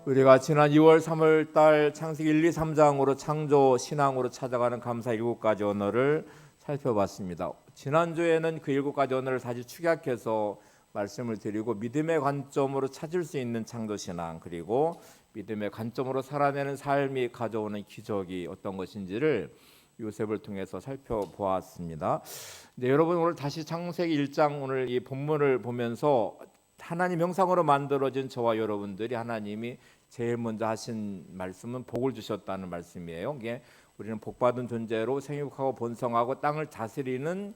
우리가 지난 2월, 3월 달 창세기 1, 2, 3장으로 창조 신앙으로 찾아가는 감사 7가지 언어를 살펴봤습니다. 지난주에는 그 7가지 언어를 다시 축약해서 말씀을 드리고 믿음의 관점으로 찾을 수 있는 창조 신앙, 그리고 믿음의 관점으로 살아내는 삶이 가져오는 기적이 어떤 것인지를 요셉을 통해서 살펴보았습니다. 네, 여러분 오늘 다시 창세기 1장 오늘 이 본문을 보면서 하나님 형상으로 만들어진 저와 여러분들이 하나님이 제일 먼저 하신 말씀은 복을 주셨다는 말씀이에요. 이게 우리는 복받은 존재로 생육하고 번성하고 땅을 다스리는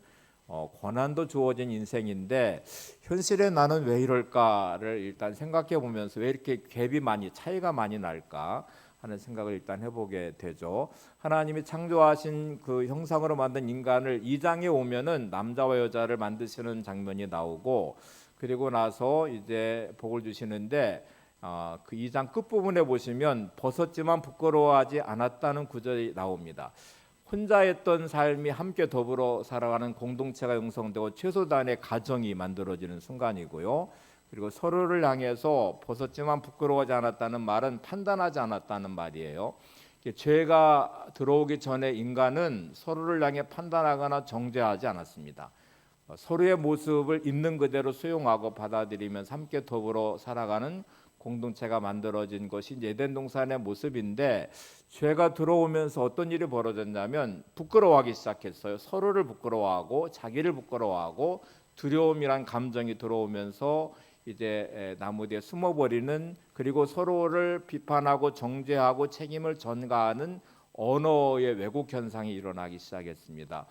권한도 주어진 인생인데, 현실에 나는 왜 이럴까를 일단 생각해 보면서 왜 이렇게 갭이 차이가 많이 날까 하는 생각을 일단 해보게 되죠. 하나님이 창조하신 그 형상으로 만든 인간을 2장에 오면은 남자와 여자를 만드시는 장면이 나오고, 그리고 나서 이제 복을 주시는데 그 2장 끝부분에 보시면 벗었지만 부끄러워하지 않았다는 구절이 나옵니다. 혼자 했던 삶이 함께 더불어 살아가는 공동체가 형성되고 최소단의 가정이 만들어지는 순간이고요. 그리고 서로를 향해서 벗었지만 부끄러워하지 않았다는 말은 판단하지 않았다는 말이에요. 죄가 들어오기 전에 인간은 서로를 향해 판단하거나 정죄하지 않았습니다. 서로의 모습을 있는 그대로 수용하고 받아들이면서 함께 더불어 살아가는 공동체가 만들어진 것이 에덴 동산의 모습인데, 죄가 들어오면서 어떤 일이 벌어졌냐면 부끄러워하기 시작했어요. 서로를 부끄러워하고 자기를 부끄러워하고 두려움이란 감정이 들어오면서 이제 나무 뒤에 숨어버리는, 그리고 서로를 비판하고 정죄하고 책임을 전가하는 언어의 왜곡 현상이 일어나기 시작했습니다.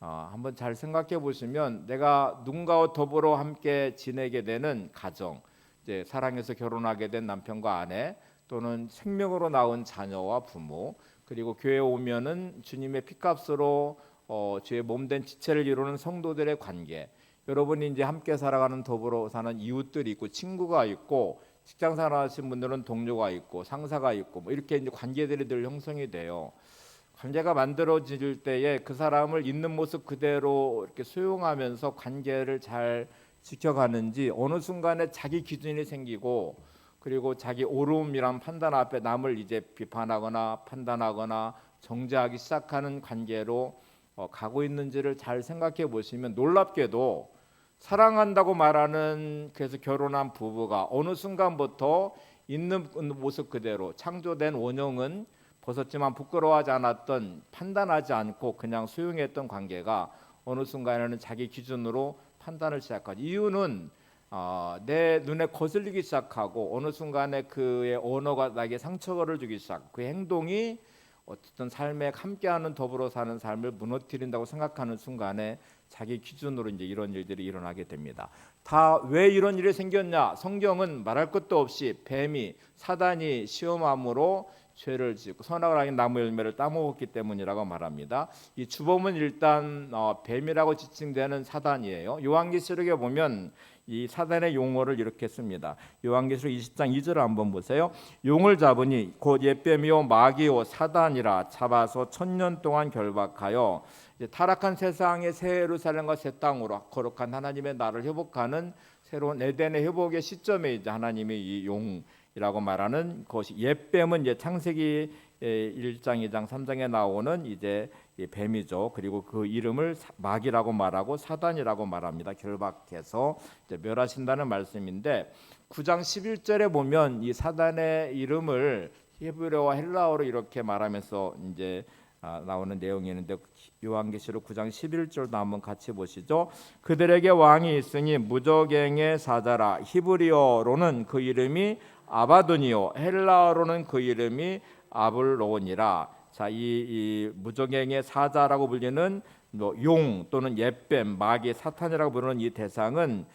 한번 잘 생각해 보시면 내가 누군가와 더불어 함께 지내게 되는 가정, 이제 사랑해서 결혼하게 된 남편과 아내, 또는 생명으로 낳은 자녀와 부모, 그리고 교회에 오면은 주님의 피값으로 주의 몸된 지체를 이루는 성도들의 관계, 여러분이 이제 함께 살아가는 더불어 사는 이웃들이 있고 친구가 있고 직장 생활하시는 분들은 동료가 있고 상사가 있고 뭐 이렇게 이제 관계들이 늘 형성이 돼요. 관계가 만들어질 때에 그 사람을 있는 모습 그대로 이렇게 수용하면서 관계를 잘 지켜가는지 어느 순간에 자기 기준이 생기고, 그리고 자기 옳음이란 판단 앞에 남을 이제 비판하거나 판단하거나 정죄하기 시작하는 관계로 가고 있는지를 잘 생각해 보시면, 놀랍게도 사랑한다고 말하는, 그래서 결혼한 부부가 어느 순간부터 있는 모습 그대로 창조된 원형은 벗었지만 부끄러워하지 않았던, 판단하지 않고 그냥 수용했던 관계가 어느 순간에는 자기 기준으로 판단을 시작하죠. 이유는 내 눈에 거슬리기 시작하고 어느 순간에 그의 언어가 나에게 상처를 주기 시작, 그 행동이 어떤 삶에 함께하는 더불어 사는 삶을 무너뜨린다고 생각하는 순간에 자기 기준으로 이제 이런 일들이 일어나게 됩니다. 다 왜 이런 일이 생겼냐? 성경은 말할 것도 없이 뱀이, 사단이 시험함으로 죄를 짓고 선악을 하긴 나무 열매를 따먹었기 때문이라고 말합니다. 이 주범은 일단 뱀이라고 지칭되는 사단이에요. 요한계시록에 보면 이 사단의 용어를 이렇게 씁니다. 요한계시록 20장 2절을 한번 보세요. 용을 잡으니 곧 옛뱀이요 마귀요 사단이라, 잡아서 1000년 동안 결박하여 타락한 세상의 새 예루살렘과 새 땅으로 거룩한 하나님의 나라를 회복하는 새로운 에덴의 회복의 시점에 이제 하나님의 이 용이라고 말하는 것이, 옛뱀은 이제 창세기 1장, 2장, 3장에 나오는 이제 뱀이죠. 그리고 그 이름을 마귀라고 말하고 사단이라고 말합니다. 결박해서 이제 멸하신다는 말씀인데, 9장 11절에 보면 이 사단의 이름을 히브리어와 헬라어로 이렇게 말하면서 이제 나오는 내용이 있는데, 요한계시록 9장 11절도 한번 같이 보시죠. 그들에게 왕이 있으니 무저갱의 사자라. 히브리어로는 그 이름이 아바돈이요 헬라어로는 그 이름이 아블론이라. 자, 이 무저갱의 사자라고 불리는 용 또는 옛뱀, 마귀, 사탄이라고 부르는 이 대상은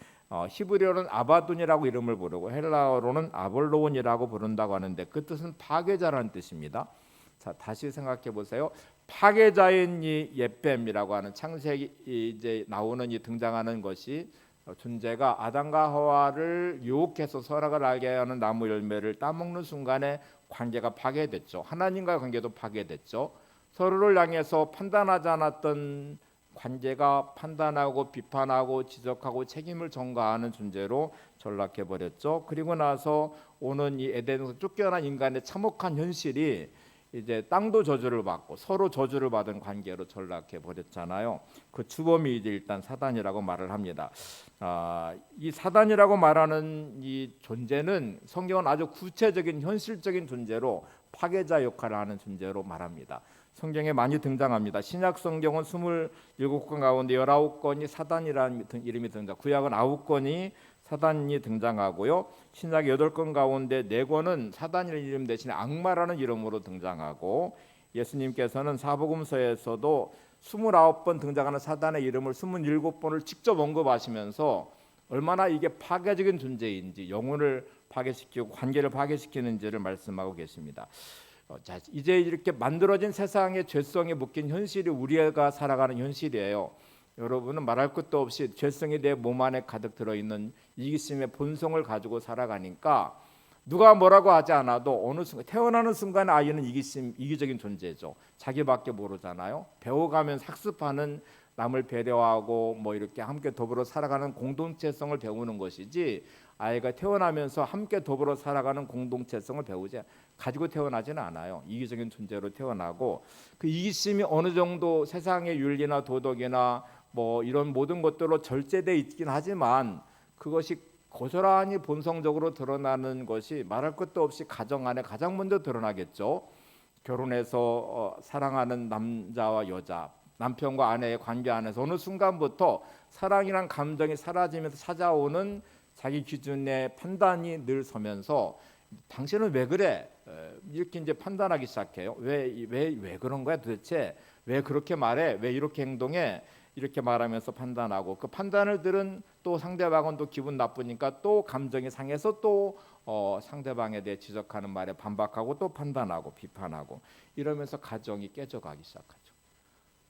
히브리어로는 아바돈이라고 이름을 부르고 헬라어로는 아볼론이라고 부른다고 하는데, 그 뜻은 파괴자라는 뜻입니다. 자, 다시 생각해 보세요. 파괴자인 이 옛뱀이라고 하는 창세기 이제 나오는 이 등장하는 것이, 존재가 아담과 하와를 유혹해서 선악을 알게 하는 나무 열매를 따먹는 순간에 관계가 파괴됐죠. 하나님과의 관계도 파괴됐죠. 서로를 향해서 판단하지 않았던 관계가 판단하고 비판하고 지적하고 책임을 전가하는 존재로 전락해 버렸죠. 그리고 나서 오는 이 에덴에서 쫓겨난 인간의 참혹한 현실이 이제 땅도 저주를 받고 서로 저주를 받은 관계로 전락해 버렸잖아요. 그 주범이 이제 일단 사단이라고 말을 합니다. 이 사단이라고 말하는 이 존재는 성경은 아주 구체적인 현실적인 존재로 파괴자 역할을 하는 존재로 말합니다. 성경에 많이 등장합니다. 신약 성경은 27권 가운데 19권이 사단이라는 이름이 등장. 구약은 9권이 사단이 등장하고요. 신약 8권 가운데 4권은 사단이라는 이름 대신에 악마라는 이름으로 등장하고, 예수님께서는 사복음서에서도 29번 등장하는 사단의 이름을 27번을 직접 언급하시면서 얼마나 이게 파괴적인 존재인지, 영혼을 파괴시키고 관계를 파괴시키는지를 말씀하고 계십니다. 자, 이제 이렇게 만들어진 세상의 죄성에 묶인 현실이 우리가 살아가는 현실이에요. 여러분은 말할 것도 없이 죄성이 내 몸 안에 가득 들어있는 이기심의 본성을 가지고 살아가니까 누가 뭐라고 하지 않아도 어느 순간, 태어나는 순간 아이는 이기적인 존재죠. 자기밖에 모르잖아요. 배워가면서 학습하는, 남을 배려하고 뭐 이렇게 함께 더불어 살아가는 공동체성을 배우는 것이지, 아이가 태어나면서 함께 더불어 살아가는 공동체성을 배우지 가지고 태어나지는 않아요. 이기적인 존재로 태어나고, 그 이기심이 어느 정도 세상의 윤리나 도덕이나 뭐 이런 모든 것들로 절제돼 있긴 하지만 그것이 고스란히 본성적으로 드러나는 것이 말할 것도 없이 가정 안에 가장 먼저 드러나겠죠. 결혼해서 사랑하는 남자와 여자, 남편과 아내의 관계 안에서 어느 순간부터 사랑이란 감정이 사라지면서 찾아오는 자기 기준의 판단이 늘 서면서 당신은 왜 그래? 이렇게 이제 판단하기 시작해요. 왜 그런 거야 도대체? 왜 그렇게 말해? 왜 이렇게 행동해? 이렇게 말하면서 판단하고, 그 판단을 들은 또 상대방은 또 기분 나쁘니까 또 감정이 상해서 또 상대방에 대해 지적하는 말에 반박하고 또 판단하고 비판하고, 이러면서 가정이 깨져가기 시작하죠.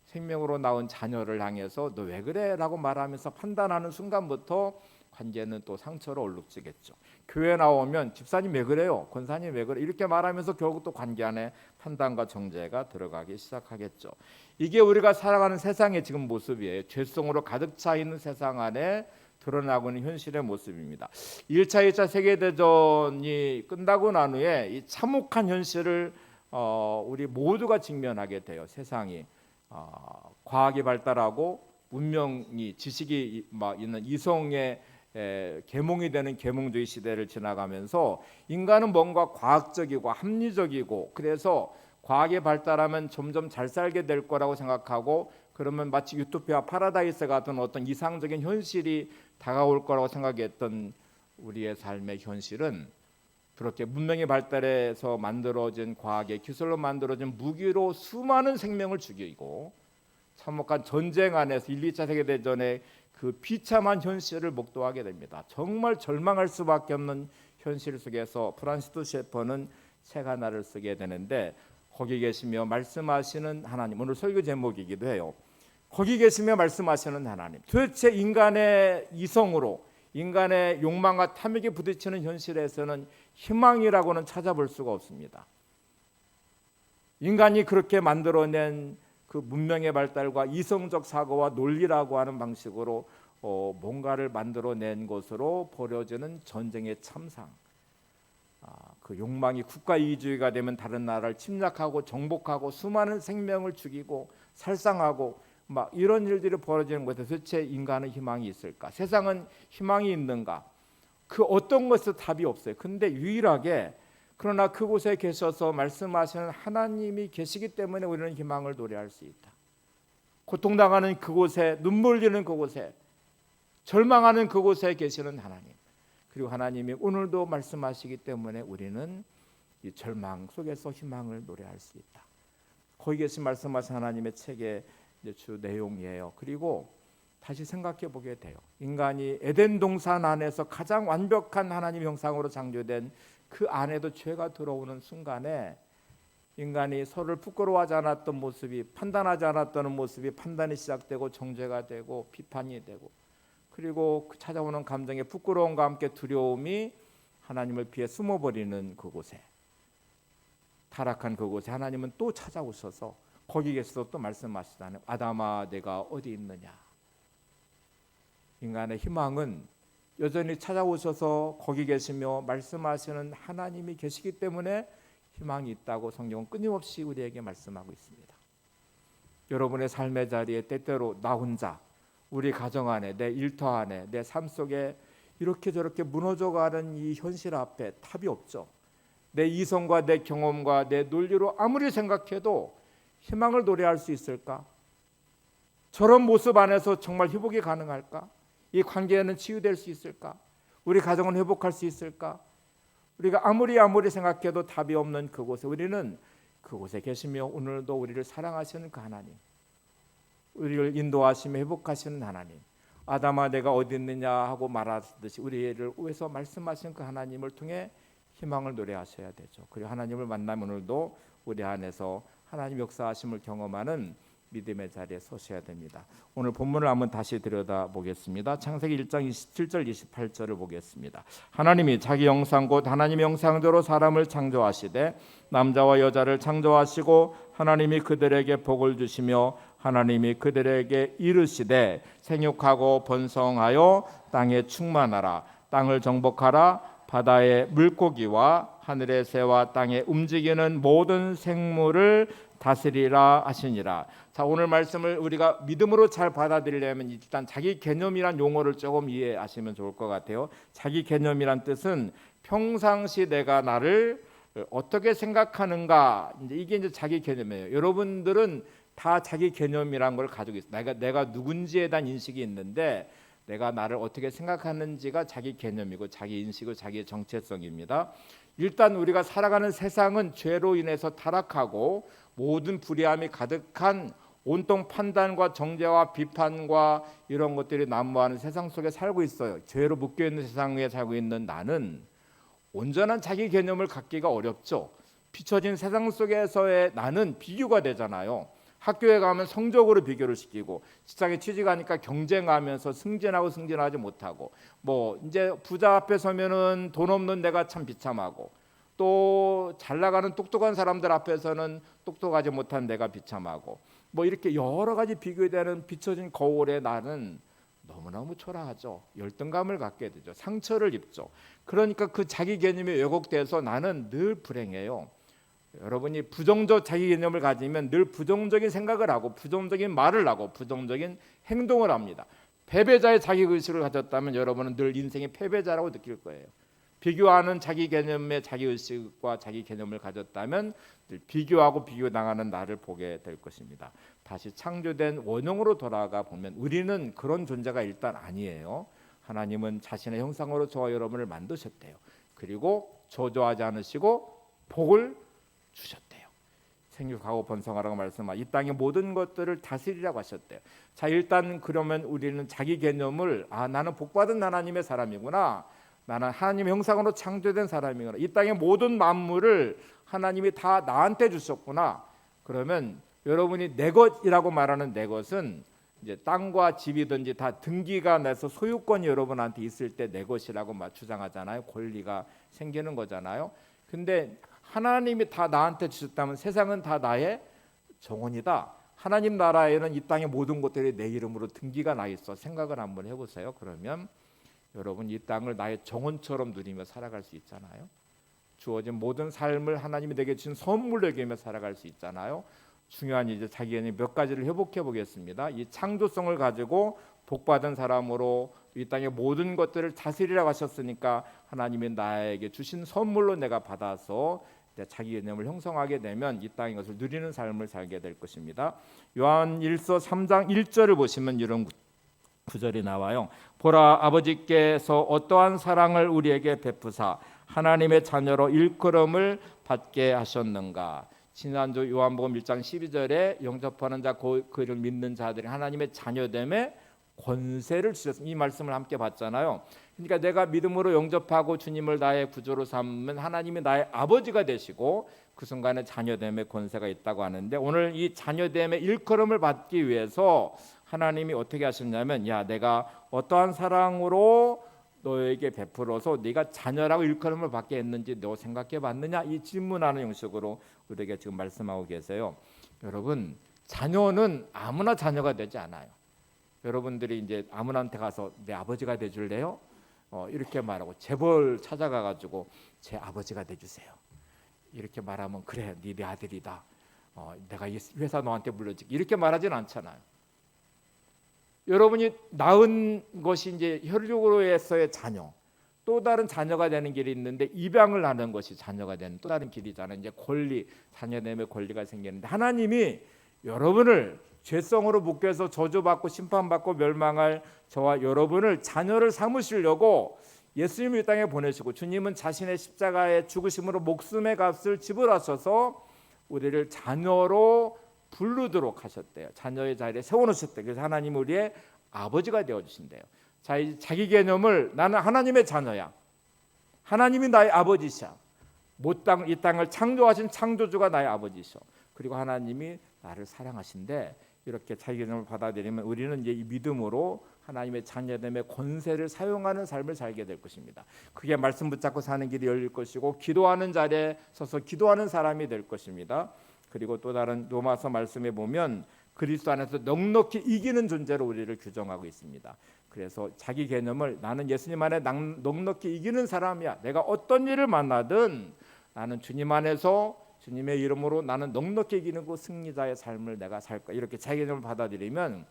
생명으로 낳은 자녀를 향해서 너 왜 그래? 라고 말하면서 판단하는 순간부터 관계는 또 상처로 얼룩지겠죠. 교회 나오면 집사님 왜 그래요? 권사님 왜 그래? 이렇게 말하면서 결국 또 관계 안에 판단과 정죄가 들어가기 시작하겠죠. 이게 우리가 살아가는 세상의 지금 모습이에요. 죄성으로 가득 차 있는 세상 안에 드러나고 있는 현실의 모습입니다. 1차, 2차 세계대전이 끝나고 난 후에 이 참혹한 현실을 우리 모두가 직면하게 돼요. 세상이 과학이 발달하고 문명이, 지식이 막 있는 이성의 계몽이 되는 계몽주의 시대를 지나가면서 인간은 뭔가 과학적이고 합리적이고, 그래서 과학이 발달하면 점점 잘 살게 될 거라고 생각하고, 그러면 마치 유토피아 파라다이스 같은 어떤 이상적인 현실이 다가올 거라고 생각했던 우리의 삶의 현실은 그렇게 문명이 발달해서 만들어진 과학의 기술로 만들어진 무기로 수많은 생명을 죽이고 참혹한 전쟁 안에서 1, 2차 세계대전의 그 비참한 현실을 목도하게 됩니다. 정말 절망할 수밖에 없는 현실 속에서 프란시스 셰퍼는 책 하나를 쓰게 되는데, 거기 계시며 말씀하시는 하나님, 오늘 설교 제목이기도 해요. 거기 계시며 말씀하시는 하나님. 도대체 인간의 이성으로, 인간의 욕망과 탐욕에 부딪히는 현실에서는 희망이라고는 찾아볼 수가 없습니다. 인간이 그렇게 만들어낸 그 문명의 발달과 이성적 사고와 논리라고 하는 방식으로 뭔가를 만들어낸 것으로 벌어지는 전쟁의 참상, 그 욕망이 국가 이기주의가 되면 다른 나라를 침략하고 정복하고 수많은 생명을 죽이고 살상하고 막 이런 일들이 벌어지는 것에 도대체 인간은 희망이 있을까? 세상은 희망이 있는가? 그 어떤 것에 답이 없어요. 근데 유일하게, 그러나 그곳에 계셔서 말씀하시는 하나님이 계시기 때문에 우리는 희망을 노래할 수 있다. 고통당하는 그곳에, 눈물 흘리는 그곳에, 절망하는 그곳에 계시는 하나님, 그리고 하나님이 오늘도 말씀하시기 때문에 우리는 이 절망 속에서 희망을 노래할 수 있다. 거기 계신 말씀하신 하나님의 책의 주 내용이에요. 그리고 다시 생각해 보게 돼요. 인간이 에덴 동산 안에서 가장 완벽한 하나님 형상으로 창조된 그 안에도 죄가 들어오는 순간에 인간이 서로를 부끄러워하지 않았던 모습이, 판단하지 않았던 모습이 판단이 시작되고 정죄가 되고 비판이 되고, 그리고 찾아오는 감정의 부끄러움과 함께 두려움이 하나님을 피해 숨어버리는 그곳에, 타락한 그곳에 하나님은 또 찾아오셔서 거기 계셔서 또 말씀하시잖아요. 아담아 내가 어디 있느냐. 인간의 희망은 여전히 찾아오셔서 거기 계시며 말씀하시는 하나님이 계시기 때문에 희망이 있다고 성경은 끊임없이 우리에게 말씀하고 있습니다. 여러분의 삶의 자리에 때때로 나 혼자, 우리 가정 안에, 내 일터 안에, 내 삶 속에 이렇게 저렇게 무너져가는 이 현실 앞에 답이 없죠. 내 이성과 내 경험과 내 논리로 아무리 생각해도 희망을 노래할 수 있을까? 저런 모습 안에서 정말 회복이 가능할까? 이 관계는 치유될 수 있을까? 우리 가정은 회복할 수 있을까? 우리가 아무리 생각해도 답이 없는 그곳에 우리는 그곳에 계시며 오늘도 우리를 사랑하시는 그 하나님, 우리를 인도하시며 회복하시는 하나님, 아담아 내가 어디 있느냐 하고 말하듯이 우리를 위해서 말씀하신 그 하나님을 통해 희망을 노래하셔야 되죠. 그리고 하나님을 만나면 오늘도 우리 안에서 하나님 역사하심을 경험하는 믿음의 자리에 서셔야 됩니다. 오늘 본문을 한번 다시 들여다보겠습니다. 창세기 1장 27절 28절을 보겠습니다. 하나님이 자기 형상 곧 하나님의 형상대로 사람을 창조하시되 남자와 여자를 창조하시고 하나님이 그들에게 복을 주시며 하나님이 그들에게 이르시되 생육하고 번성하여 땅에 충만하라 땅을 정복하라 바다의 물고기와 하늘의 새와 땅에 움직이는 모든 생물을 다스리라 하시니라. 자, 오늘 말씀을 우리가 믿음으로 잘 받아들이려면 일단 자기 개념이란 용어를 조금 이해하시면 좋을 것 같아요. 자기 개념이란 뜻은 평상시 내가 나를 어떻게 생각하는가, 이게 이제 자기 개념이에요. 여러분들은 다 자기 개념이란 걸 가지고 있어요. 내가 누군지에 대한 인식이 있는데 내가 나를 어떻게 생각하는지가 자기 개념이고 자기 인식이고 자기의 정체성입니다. 일단 우리가 살아가는 세상은 죄로 인해서 타락하고 모든 불의함이 가득한 온통 판단과 정죄와 비판과 이런 것들이 난무하는 세상 속에 살고 있어요. 죄로 묶여있는 세상에 살고 있는 나는 온전한 자기 개념을 갖기가 어렵죠. 비춰진 세상 속에서의 나는 비교가 되잖아요. 학교에 가면 성적으로 비교를 시키고 직장에 취직하니까 경쟁하면서 승진하지 못하고 뭐 이제 부자 앞에 서면은 돈 없는 내가 참 비참하고 또 잘 나가는 똑똑한 사람들 앞에서는 똑똑하지 못한 내가 비참하고 뭐 이렇게 여러 가지 비교되는 비춰진 거울에 나는 너무너무 초라하죠. 열등감을 갖게 되죠. 상처를 입죠. 그러니까 그 자기 개념이 왜곡돼서 나는 늘 불행해요. 여러분이 부정적 자기 개념을 가지면 늘 부정적인 생각을 하고 부정적인 말을 하고 부정적인 행동을 합니다. 패배자의 자기 의식을 가졌다면 여러분은 늘 인생의 패배자라고 느낄 거예요. 비교하는 자기 개념의 자기 의식과 자기 개념을 가졌다면 늘 비교하고 비교당하는 나를 보게 될 것입니다. 다시 창조된 원형으로 돌아가 보면 우리는 그런 존재가 일단 아니에요. 하나님은 자신의 형상으로 저와 여러분을 만드셨대요. 그리고 저주하지 않으시고 복을 주셨대요. 생육하고 번성하라고 말씀하시고 이 땅의 모든 것들을 다스리라고 하셨대요. 자, 일단 그러면 우리는 자기 개념을 나는 복받은 하나님의 사람이구나. 나는 하나님의 형상으로 창조된 사람이구나. 이 땅의 모든 만물을 하나님이 다 나한테 주셨구나. 그러면 여러분이 내 것이라고 말하는 내 것은 이제 땅과 집이든지 다 등기가 나서 소유권이 여러분한테 있을 때 내 것이라고 주장하잖아요. 권리가 생기는 거잖아요. 근데 하나님이 다 나한테 주셨다면 세상은 다 나의 정원이다. 하나님 나라에는 이 땅의 모든 것들이 내 이름으로 등기가 나 있어. 생각을 한번 해보세요. 그러면 여러분 이 땅을 나의 정원처럼 누리며 살아갈 수 있잖아요. 주어진 모든 삶을 하나님이 내게 주신 선물로 여기며 살아갈 수 있잖아요. 중요한 이제 자기 개념 몇 가지를 회복해 보겠습니다. 이 창조성을 가지고 복받은 사람으로 이 땅의 모든 것들을 다스리라고 하셨으니까 하나님이 나에게 주신 선물로 내가 받아서 자기 개념을 형성하게 되면 이 땅의 것을 누리는 삶을 살게 될 것입니다. 요한 1서 3장 1절을 보시면 이런 구절이 나와요. 보라 아버지께서 어떠한 사랑을 우리에게 베푸사 하나님의 자녀로 일컬음을 받게 하셨는가. 지난주 요한복음 1장 12절에 영접하는 자 그를 믿는 자들이 하나님의 자녀됨에 권세를 주셨습니다. 이 말씀을 함께 봤잖아요. 그러니까 내가 믿음으로 영접하고 주님을 나의 구조로 삼으면 하나님이 나의 아버지가 되시고 그 순간에 자녀됨의 권세가 있다고 하는데 오늘 이 자녀됨의 일컬음을 받기 위해서 하나님이 어떻게 하셨냐면 야 내가 어떠한 사랑으로 너에게 베풀어서 네가 자녀라고 일컬음을 받게 했는지 너 생각해 봤느냐 이 질문하는 형식으로 우리에게 지금 말씀하고 계세요. 여러분, 자녀는 아무나 자녀가 되지 않아요. 여러분들이 이제 아무나한테 가서 내 아버지가 돼줄래요? 이렇게 말하고 재벌 찾아가가지고 제 아버지가 돼주세요. 이렇게 말하면 그래, 네 아들이다. 내가 이 회사 너한테 물려줄게. 이렇게 말하진 않잖아요. 여러분이 낳은 것이 이제 혈육으로서의 자녀. 또 다른 자녀가 되는 길이 있는데 입양을 하는 것이 자녀가 되는 또 다른 길이잖아요. 이제 권리, 자녀됨의 권리가 생기는데 하나님이 여러분을 죄성으로 묶여서 저주받고 심판받고 멸망할 저와 여러분을 자녀를 삼으시려고 예수님을 이 땅에 보내시고 주님은 자신의 십자가의 죽으심으로 목숨의 값을 지불하셔서 우리를 자녀로 부르도록 하셨대요. 자녀의 자리에 세워놓으셨대요. 그래서 하나님은 우리의 아버지가 되어주신대요. 자기 개념을 나는 하나님의 자녀야. 하나님이 나의 아버지시야. 이 땅을 창조하신 창조주가 나의 아버지시오. 그리고 하나님이 나를 사랑하신데 이렇게 자기 개념을 받아들이면 우리는 이제 이 믿음으로 하나님의 자녀됨의 권세를 사용하는 삶을 살게 될 것입니다. 그게 말씀 붙잡고 사는 길이 열릴 것이고 기도하는 자리에 서서 기도하는 사람이 될 것입니다. 그리고 또 다른 로마서 말씀에 보면 그리스도 안에서 넉넉히 이기는 존재로 우리를 규정하고 있습니다. 그래서 자기 개념을 나는 예수님 안에 넉넉히 이기는 사람이야. 내가 어떤 일을 만나든 나는 주님 안에서 주님의 이름으로 나는 넉넉히 이기는 그 승리자의 삶을 내가 살 거야. 이렇게 자기 개념을 받아들이면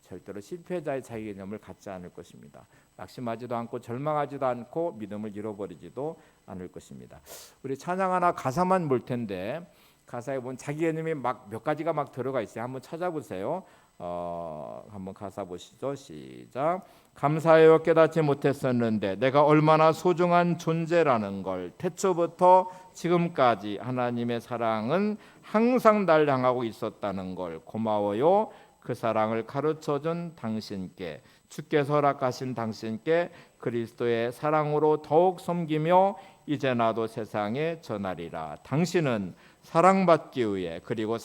절대로 실패자의 자기 개념을 갖지 않을 것입니다. 낙심하지도 않고 절망하지도 않고 믿음을 잃어버리지도 않을 것입니다. 우리 찬양 하나 가사만 볼 텐데 가사에 보면 자기 개념이 막 몇 가지가 막 들어가 있어요. 한번 찾아보세요. 한번 가사 보시죠. 시작. 감사해요. 깨닫지 못했었는데 내가 얼마나 소중한 존재라는 걸 태초부터 지금까지 하나님의 사랑은 항상 날 향하고 있었다는 걸 고마워요. 그 사랑을 가르쳐준 당신께 주께서 허락하신 당신께 그리스도의 사랑으로 더욱 섬기며 이제 나도 세상에 전하리라. 당신은 사랑받기 위해 그리고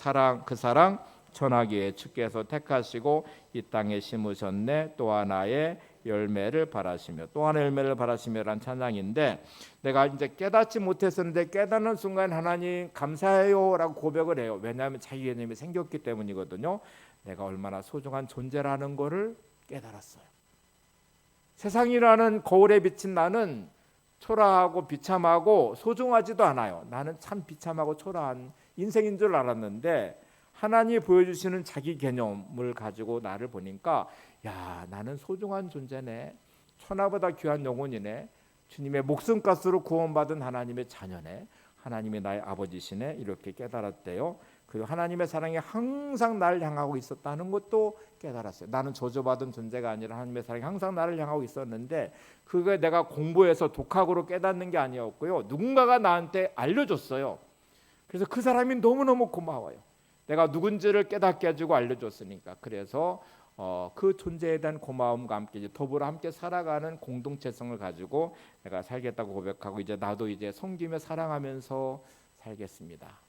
그 사랑 전하기 위해 주께서 택하시고 이 땅에 심으셨네. 또 하나의 열매를 바라시며 또 하나의 열매를 바라시며란 찬양인데 내가 이제 깨닫지 못했었는데 깨닫는 순간 하나님 감사해요라고 고백을 해요. 왜냐하면 자기 개념이 생겼기 때문이거든요. 내가 얼마나 소중한 존재라는 것을 깨달았어요. 세상이라는 거울에 비친 나는 초라하고 비참하고 소중하지도 않아요. 나는 참 비참하고 초라한 인생인 줄 알았는데 하나님이 보여주시는 자기 개념을 가지고 나를 보니까 야, 나는 소중한 존재네. 천하보다 귀한 영혼이네. 주님의 목숨값으로 구원받은 하나님의 자녀네. 하나님이 나의 아버지시네. 이렇게 깨달았대요. 그리고 하나님의 사랑이 항상 나를 향하고 있었다는 것도 깨달았어요. 나는 저주받은 존재가 아니라 하나님의 사랑이 항상 나를 향하고 있었는데 그게 내가 공부해서 독학으로 깨닫는 게 아니었고요. 누군가가 나한테 알려줬어요. 그래서 그 사람이 너무너무 고마워요. 내가 누군지를 깨닫게 해주고 알려줬으니까. 그래서 그 존재에 대한 고마움과 함께 이제 더불어 함께 살아가는 공동체성을 가지고 내가 살겠다고 고백하고 이제 나도 이제 섬기며 사랑하면서 살겠습니다.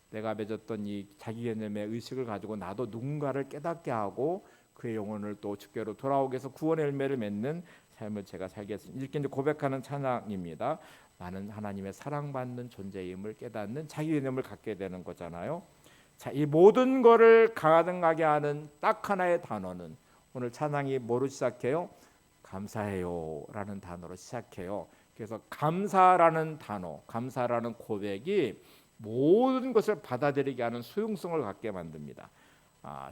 내가 맺었던 이 자기 개념의 의식을 가지고 나도 누군가를 깨닫게 하고 그의 영혼을 또 주께로 돌아오게 해서 구원의 열매를 맺는 삶을 제가 살겠습니다. 이렇게 이제 고백하는 찬양입니다. 나는 하나님의 사랑받는 존재임을 깨닫는 자기 개념을 갖게 되는 거잖아요. 자, 이 모든 거를 가능하게 하는 딱 하나의 단어는 오늘 찬양이 뭐로 시작해요? 감사해요라는 단어로 시작해요. 그래서 감사라는 단어, 감사라는 고백이 모든 것을 받아들이게 하는 수용성을 갖게 만듭니다.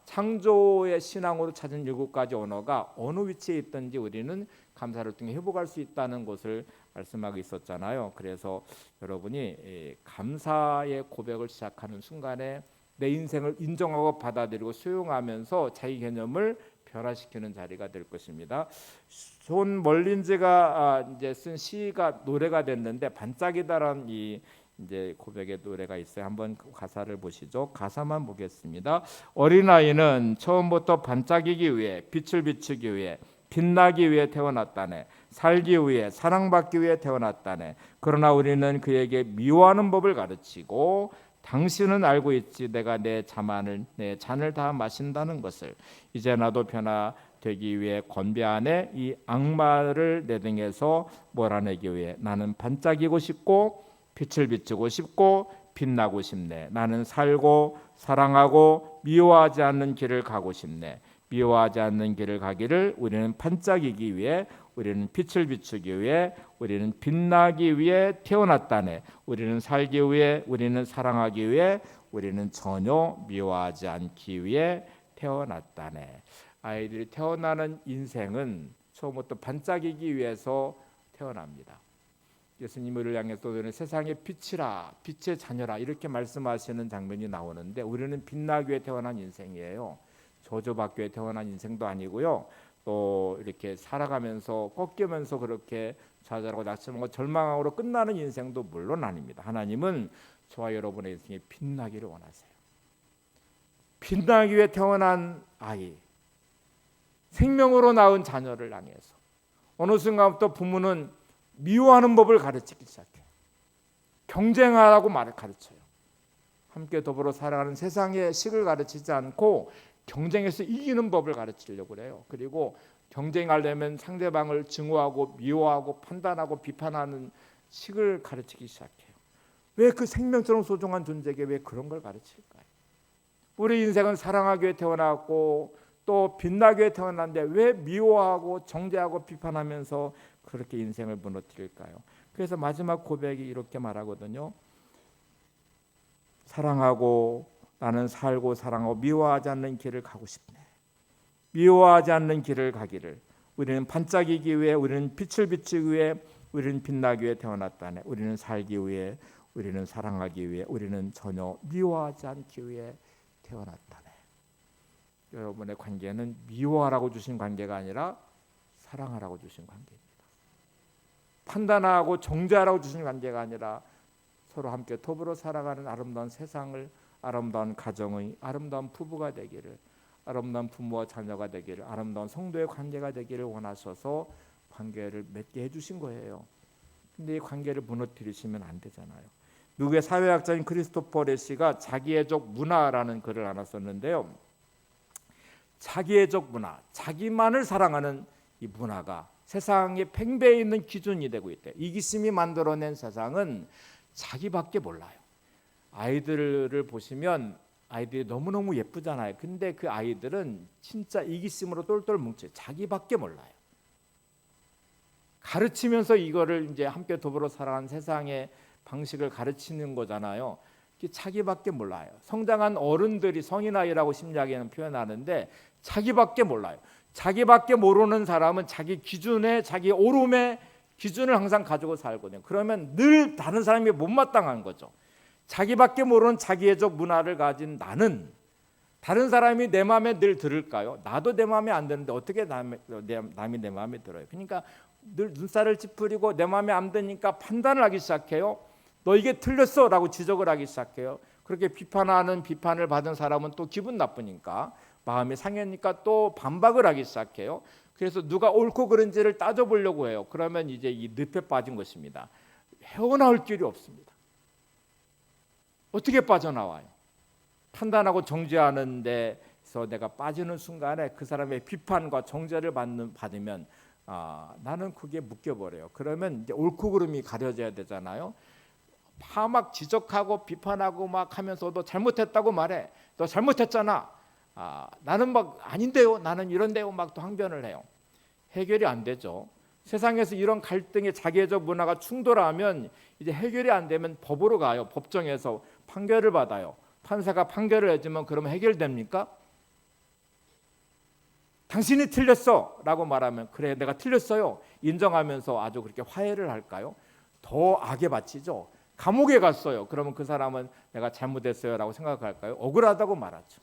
창조의 신앙으로 찾은 7가지 언어가 어느 위치에 있든지 우리는 감사를 통해 회복할 수 있다는 것을 말씀하고 있었잖아요. 그래서 여러분이 감사의 고백을 시작하는 순간에 내 인생을 인정하고 받아들이고 수용하면서 자기 개념을 변화시키는 자리가 될 것입니다. 존 멀린즈가 이제 쓴 시가 노래가 됐는데 반짝이다라는 이 이제 고백의 노래가 있어요. 한번 가사를 보시죠. 가사만 보겠습니다. 어린아이는 처음부터 반짝이기 위해 빛을 비추기 위해 빛나기 위해 태어났다네. 살기 위해 사랑받기 위해 태어났다네. 그러나 우리는 그에게 미워하는 법을 가르치고 당신은 알고 있지 내가 내 잔을 다 마신다는 것을. 이제 나도 변화되기 위해 건배하네. 이 악마를 내 등에서 몰아내기 위해 나는 반짝이고 싶고 빛을 비추고 싶고 빛나고 싶네. 나는 살고 사랑하고 미워하지 않는 길을 가고 싶네. 미워하지 않는 길을 가기를 우리는 반짝이기 위해, 우리는 빛을 비추기 위해, 우리는 빛나기 위해 태어났다네. 우리는 살기 위해, 우리는 사랑하기 위해, 우리는 전혀 미워하지 않기 위해 태어났다네. 아이들이 태어나는 인생은 처음부터 반짝이기 위해서 태어납니다. 예수님을 향해서 너는 세상의 빛이라, 빛의 자녀라 이렇게 말씀하시는 장면이 나오는데, 우리는 빛나기 위해 태어난 인생이에요. 저주받기 위해 태어난 인생도 아니고요. 또 이렇게 살아가면서 꺾이면서 그렇게 좌절하고 낙심하고 절망으로 끝나는 인생도 물론 아닙니다. 하나님은 저와 여러분의 인생에 빛나기를 원하세요. 빛나기 위해 태어난 아이, 생명으로 낳은 자녀를 향해서 어느 순간부터 부모는 미워하는 법을 가르치기 시작해요. 경쟁하라고 말을 가르쳐요. 함께 더불어 살아가는 세상의 식을 가르치지 않고 경쟁에서 이기는 법을 가르치려고 그래요. 그리고 경쟁하려면 상대방을 증오하고 미워하고 판단하고 비판하는 식을 가르치기 시작해요. 왜 그 생명처럼 소중한 존재에게 왜 그런 걸 가르칠까요? 우리 인생은 사랑하기 위해 태어났고 또 빛나기 위해 태어났는데 왜 미워하고 정죄하고 비판하면서 그렇게 인생을 무너뜨릴까요? 그래서 마지막 고백이 이렇게 말하거든요. 사랑하고 나는 살고 사랑하고 미워하지 않는 길을 가고 싶네. 미워하지 않는 길을 가기를 우리는 반짝이기 위해, 우리는 빛을 비추기 위해, 우리는 빛나기 위해 태어났다네. 우리는 살기 위해, 우리는 사랑하기 위해, 우리는 전혀 미워하지 않기 위해 태어났다네. 여러분의 관계는 미워하라고 주신 관계가 아니라 사랑하라고 주신 관계입니다. 판단하고 정죄하라고 주신 관계가 아니라 서로 함께 더불어 살아가는 아름다운 세상을, 아름다운 가정의 아름다운 부부가 되기를, 아름다운 부모와 자녀가 되기를, 아름다운 성도의 관계가 되기를 원하셔서 관계를 맺게 해주신 거예요. 근데 이 관계를 무너뜨리시면 안 되잖아요. 미국의 사회학자인 크리스토퍼 레시가 자기애적 문화라는 글을 하나 썼는데요. 자기애적 문화, 자기만을 사랑하는 이 문화가 세상에 팽배해 있는 기준이 되고 있대요. 이기심이 만들어낸 세상은 자기밖에 몰라요. 아이들을 보시면 아이들이 너무너무 예쁘잖아요. 근데 그 아이들은 진짜 이기심으로 똘똘 뭉쳐요. 자기밖에 몰라요. 가르치면서 이거를 이제 함께 더불어 살아가는 세상의 방식을 가르치는 거잖아요. 자기밖에 몰라요. 성장한 어른들이 성인아이라고 심리학에는 표현하는데 자기밖에 몰라요. 자기밖에 모르는 사람은 자기 기준에, 자기 오름의 기준을 항상 가지고 살거든요. 그러면 늘 다른 사람이 못마땅한 거죠. 자기밖에 모르는 자기애적 문화를 가진 나는 다른 사람이 내 마음에 늘 들을까요? 나도 내 마음에 안 드는데 어떻게 남이 내 마음에 들어요? 그러니까 늘 눈살을 찌푸리고 내 마음에 안 드니까 판단을 하기 시작해요. 너 이게 틀렸어 라고 지적을 하기 시작해요. 그렇게 비판하는 비판을 받은 사람은 또 기분 나쁘니까 마음이 상하니까 또 반박을 하기 시작해요. 그래서 누가 옳고 그른지를 따져보려고 해요. 그러면 이제 이 늪에 빠진 것입니다. 헤어나올 길이 없습니다. 어떻게 빠져나와요? 판단하고 정죄하는 데서 내가 빠지는 순간에 그 사람의 비판과 정죄를 받으면 나는 그게 묶여버려요. 그러면 이제 옳고 그름이 가려져야 되잖아요. 막 지적하고 비판하고 막 하면서도 잘못했다고 말해. 너 잘못했잖아. 나는 막 아닌데요. 나는 이런데요. 막 또 항변을 해요. 해결이 안 되죠. 세상에서 이런 갈등의 자기애적 문화가 충돌하면 이제 해결이 안 되면 법으로 가요. 법정에서 판결을 받아요. 판사가 판결을 해주면 그러면 해결됩니까? 당신이 틀렸어 라고 말하면 그래 내가 틀렸어요 인정하면서 아주 그렇게 화해를 할까요? 더 악에 바치죠. 감옥에 갔어요. 그러면 그 사람은 내가 잘못했어요 라고 생각할까요? 억울하다고 말하죠.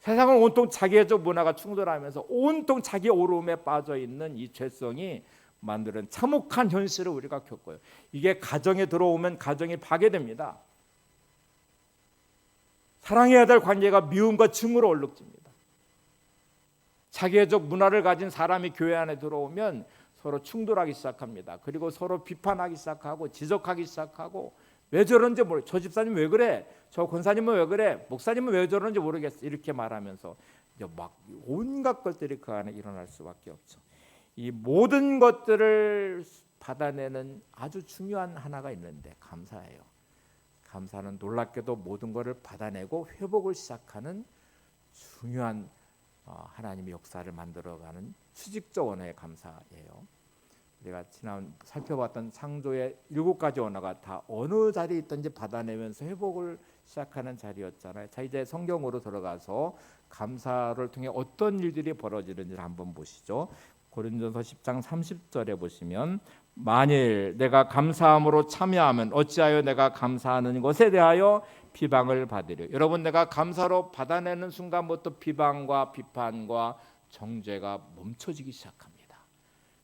세상은 온통 자기애적 문화가 충돌하면서 온통 자기 오름에 빠져있는 이 죄성이 만드는 참혹한 현실을 우리가 겪어요. 이게 가정에 들어오면 가정이 파괴됩니다. 사랑해야 될 관계가 미움과 증오로 얼룩집니다. 자기애적 문화를 가진 사람이 교회 안에 들어오면 서로 충돌하기 시작합니다. 그리고 서로 비판하기 시작하고 지적하기 시작하고 왜 저런지 모르겠어. 저 집사님 왜 그래? 저 권사님은 왜 그래? 목사님은 왜 저런지 모르겠어. 이렇게 말하면서 이제 막 온갖 것들이 그 안에 일어날 수밖에 없죠. 이 모든 것들을 받아내는 아주 중요한 하나가 있는데 감사예요. 감사는 놀랍게도 모든 것을 받아내고 회복을 시작하는 중요한 하나님의 역사를 만들어가는 수직적 언어의 감사예요. 우리가 지난 살펴봤던 창조의 7가지 언어가 다 어느 자리에 있든지 받아내면서 회복을 시작하는 자리였잖아요. 자, 이제 성경으로 들어가서 감사를 통해 어떤 일들이 벌어지는지 한번 보시죠. 고린도서 10장 30절에 보시면 만일 내가 감사함으로 참여하면 어찌하여 내가 감사하는 것에 대하여 비방을 받으려. 여러분, 내가 감사로 받아내는 순간부터 비방과 비판과 정죄가 멈춰지기 시작합니다.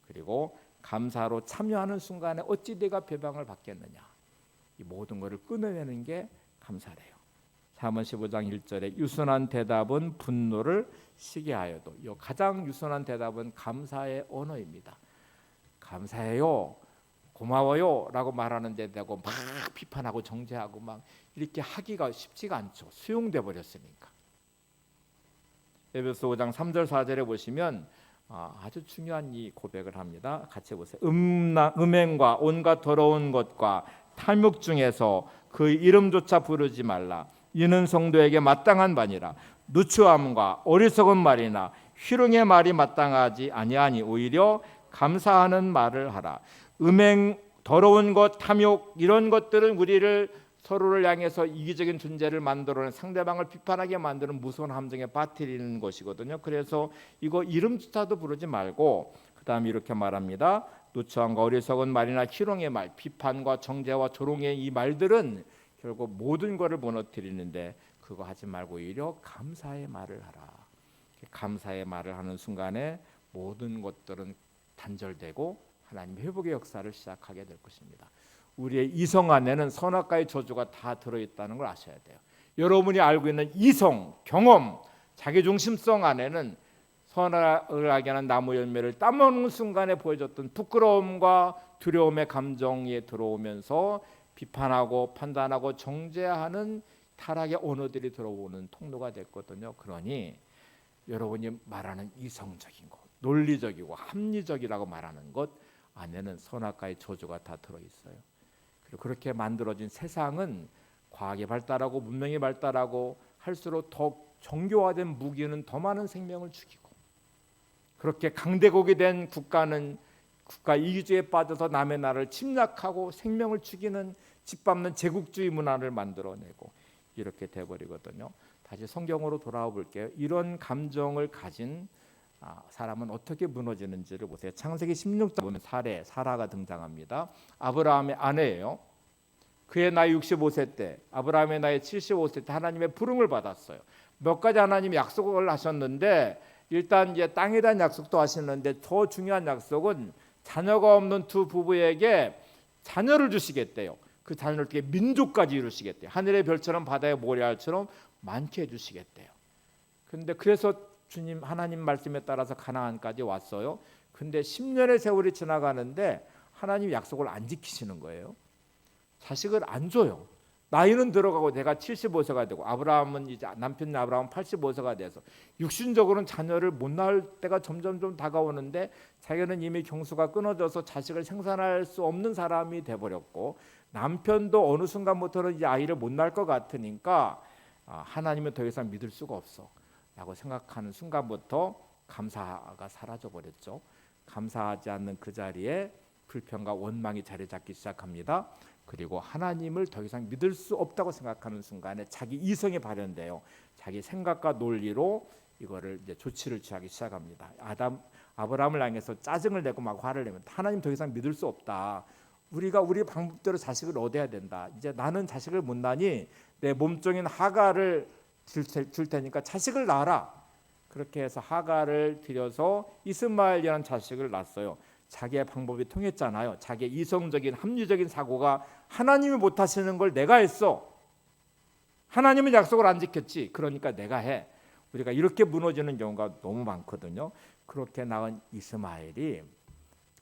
그리고 감사로 참여하는 순간에 어찌 내가 비방을 받겠느냐. 이 모든 것을 끊어내는 게 감사래요. 잠언 15장 1절에 유순한 대답은 분노를 쉬게 하여도. 이 가장 유순한 대답은 감사의 언어입니다. 감사해요, 고마워요 라고 말하는 데 대고 막 비판하고 정죄하고 막 이렇게 하기가 쉽지가 않죠. 수용돼 버렸으니까. 에베소 5장 3절 4절에 보시면 아주 중요한 이 고백을 합니다. 같이 보세요. 음행과 온갖 더러운 것과 탐욕 중에서 그 이름조차 부르지 말라. 이는 성도에게 마땅한 바니라. 누추함과 어리석은 말이나 희롱의 말이 마땅하지 아니하니 오히려 감사하는 말을 하라. 음행, 더러운 것, 탐욕 이런 것들은 우리를 서로를 향해서 이기적인 존재를 만들어낸 상대방을 비판하게 만드는 무서운 함정에 빠뜨리는 것이거든요. 그래서 이거 이름조차도 부르지 말고 그 다음에 이렇게 말합니다. 누추함과 어리석은 말이나 희롱의 말, 비판과 정죄와 조롱의 이 말들은 결국 모든 것을 무너뜨리는데 그거 하지 말고 오히려 감사의 말을 하라. 감사의 말을 하는 순간에 모든 것들은 단절되고 하나님 회복의 역사를 시작하게 될 것입니다. 우리의 이성 안에는 선악과의 저주가 다 들어있다는 걸 아셔야 돼요. 여러분이 알고 있는 이성, 경험, 자기중심성 안에는 선악을 하게 하는 나무 열매를 따먹는 순간에 보여줬던 부끄러움과 두려움의 감정이 들어오면서 비판하고 판단하고 정죄하는 타락의 언어들이 들어오는 통로가 됐거든요. 그러니 여러분이 말하는 이성적인 것, 논리적이고 합리적이라고 말하는 것 안에는 선악과의 저주가 다 들어있어요. 그리고 그렇게 만들어진 세상은 과학이 발달하고 문명이 발달하고 할수록 더 정교화된 무기는 더 많은 생명을 죽이고, 그렇게 강대국이 된 국가는 국가 이기주의에 빠져서 남의 나라를 침략하고 생명을 죽이는 짓밟는 제국주의 문화를 만들어내고 이렇게 돼버리거든요. 다시 성경으로 돌아와 볼게요. 이런 감정을 가진 사람은 어떻게 무너지는지를 보세요. 창세기 16장 보면 사라가 등장합니다. 아브라함의 아내예요. 그의 나이 65세 때, 아브라함의 나이 75세 때 하나님의 부름을 받았어요. 몇 가지 하나님이 약속을 하셨는데, 일단 이제 땅에 대한 약속도 하시는데 더 중요한 약속은 자녀가 없는 두 부부에게 자녀를 주시겠대요. 그 자녀를 통해 민족까지 이루시겠대요. 하늘의 별처럼 바다의 모래알처럼 많게 해주시겠대요. 근데 그래서 주님 하나님 말씀에 따라서 가나안까지 왔어요. 근데 10년의 세월이 지나가는데 하나님 약속을 안 지키시는 거예요. 자식을 안 줘요. 나이는 들어가고 내가 75세가 되고 아브라함은 이제 남편 아브라함은 85세가 돼서 육신적으로는 자녀를 못 낳을 때가 점점 좀 다가오는데 자기는 이미 경수가 끊어져서 자식을 생산할 수 없는 사람이 돼버렸고, 남편도 어느 순간부터는 이제 아이를 못 낳을 것 같으니까 하나님은 더 이상 믿을 수가 없어 라고 생각하는 순간부터 감사가 사라져 버렸죠. 감사하지 않는 그 자리에 불평과 원망이 자리 잡기 시작합니다. 그리고 하나님을 더 이상 믿을 수 없다고 생각하는 순간에 자기 이성이 발현돼요. 자기 생각과 논리로 이거를 이제 조치를 취하기 시작합니다. 아브라함을 향해서 짜증을 내고 막 화를 내면 하나님 더 이상 믿을 수 없다. 우리가 우리 방법대로 자식을 얻어야 된다. 이제 나는 자식을 못 낳으니 내 몸종인 하갈을 줄 테니까 자식을 낳아라. 그렇게 해서 하갈을 들여서 이스마엘이라는 자식을 낳았어요. 자기의 방법이 통했잖아요. 자기의 이성적인 합리적인 사고가 하나님이 못하시는 걸 내가 했어. 하나님은 약속을 안 지켰지. 그러니까 내가 해. 우리가 이렇게 무너지는 경우가 너무 많거든요. 그렇게 낳은 이스마엘이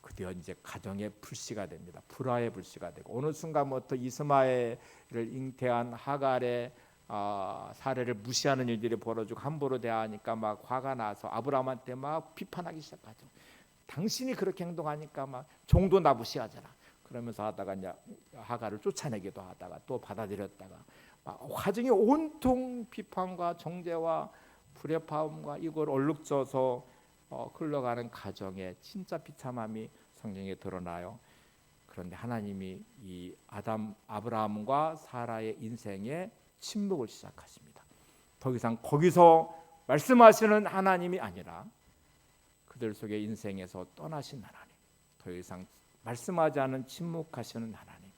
드디어 이제 가정의 불씨가 됩니다. 불화의 불씨가 되고 어느 순간부터 이스마엘을 잉태한 하갈의 사례를 무시하는 일들이 벌어지고 함부로 대하니까 막 화가 나서 아브라함한테 막 비판하기 시작하죠. 당신이 그렇게 행동하니까 막 종도 나 무시하잖아. 그러면서 하다가 이제 하가를 쫓아내기도 하다가 또 받아들였다가 화정이 온통 비판과 정죄와 불협화음과 이걸 얼룩져서 흘러가는 가정에 진짜 비참함이 성경에 드러나요. 그런데 하나님이 이 아브라함과 사라의 인생에 침묵을 시작하십니다. 더 이상 거기서 말씀하시는 하나님이 아니라 그들 속의 인생에서 떠나신 하나님, 더 이상 말씀하지 않은 침묵하시는 하나님,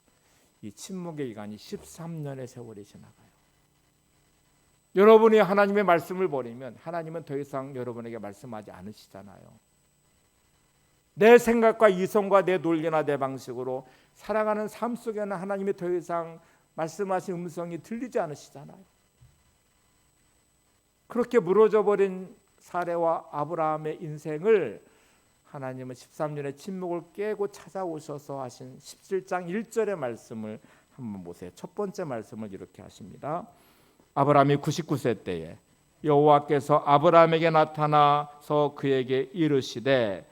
이 침묵의 기간이 13년의 세월이 지나가요. 여러분이 하나님의 말씀을 버리면 하나님은 더 이상 여러분에게 말씀하지 않으시잖아요. 내 생각과 이성과 내 논리나 내 방식으로 살아가는 삶 속에는 하나님이 더 이상 말씀하신 음성이 들리지 않으시잖아요. 그렇게 무너져 버린 사례와 아브라함의 인생을 하나님은 13년의 침묵을 깨고 찾아오셔서 하신 17장 1절의 말씀을 한번 보세요. 첫 번째 말씀을 이렇게 하십니다. 아브라함이 99세 때에 여호와께서 아브라함에게 나타나서 그에게 이르시되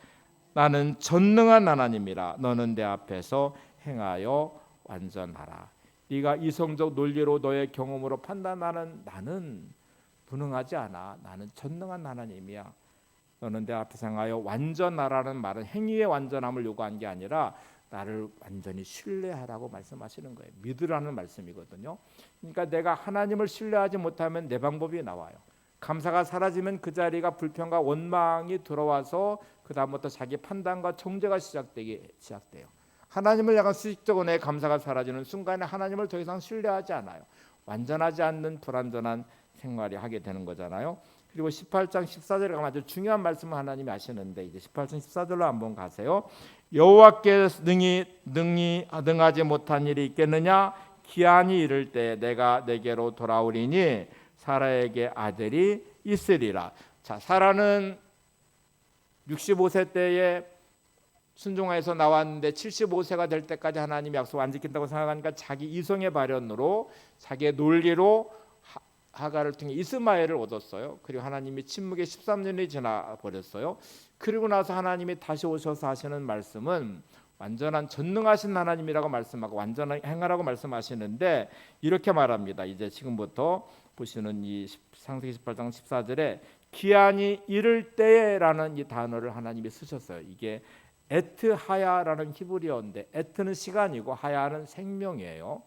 나는 전능한 하나님이라 너는 내 앞에서 행하여 완전하라. 네가 이성적 논리로 너의 경험으로 판단하는 나는 분응하지 않아. 나는 전능한 하나님이야. 너는 내 앞에서 행하여 완전하라는 말은 행위의 완전함을 요구한 게 아니라 나를 완전히 신뢰하라고 말씀하시는 거예요. 믿으라는 말씀이거든요. 그러니까 내가 하나님을 신뢰하지 못하면 내 방법이 나와요. 감사가 사라지면 그 자리가 불평과 원망이 들어와서 그 다음부터 자기 판단과 정죄가 시작돼요. 하나님을 향한 수직적으로 내 감사가 사라지는 순간에 하나님을 더 이상 신뢰하지 않아요. 완전하지 않는 불완전한 생활이 하게 되는 거잖아요. 그리고 18장 14절에 가면 아주 중요한 말씀을 하나님이 하시는데 이제 18장 14절로 한번 가세요. 여호와께 능하지 못한 일이 있겠느냐? 기한이 이를 때 내가 내게로 돌아오리니 사라에게 아들이 있으리라. 자, 사라는 65세 때에 순종하여서 나왔는데 75세가 될 때까지 하나님이 약속 안 지킨다고 생각하니까 자기 이성의 발현으로 자기의 논리로 하가를 통해 이스마엘을 얻었어요. 그리고 하나님이 침묵의 13년이 지나 버렸어요. 그리고 나서 하나님이 다시 오셔서 하시는 말씀은 완전한 전능하신 하나님이라고 말씀하고 완전한 행하라고 말씀하시는데 이렇게 말합니다. 이제 지금부터 보시는 이 창세기 18장 14절에 기한이 이를 때라는 이 단어를 하나님이 쓰셨어요. 이게 에트하야라는 히브리어인데 에트는 시간이고 하야는 생명이에요.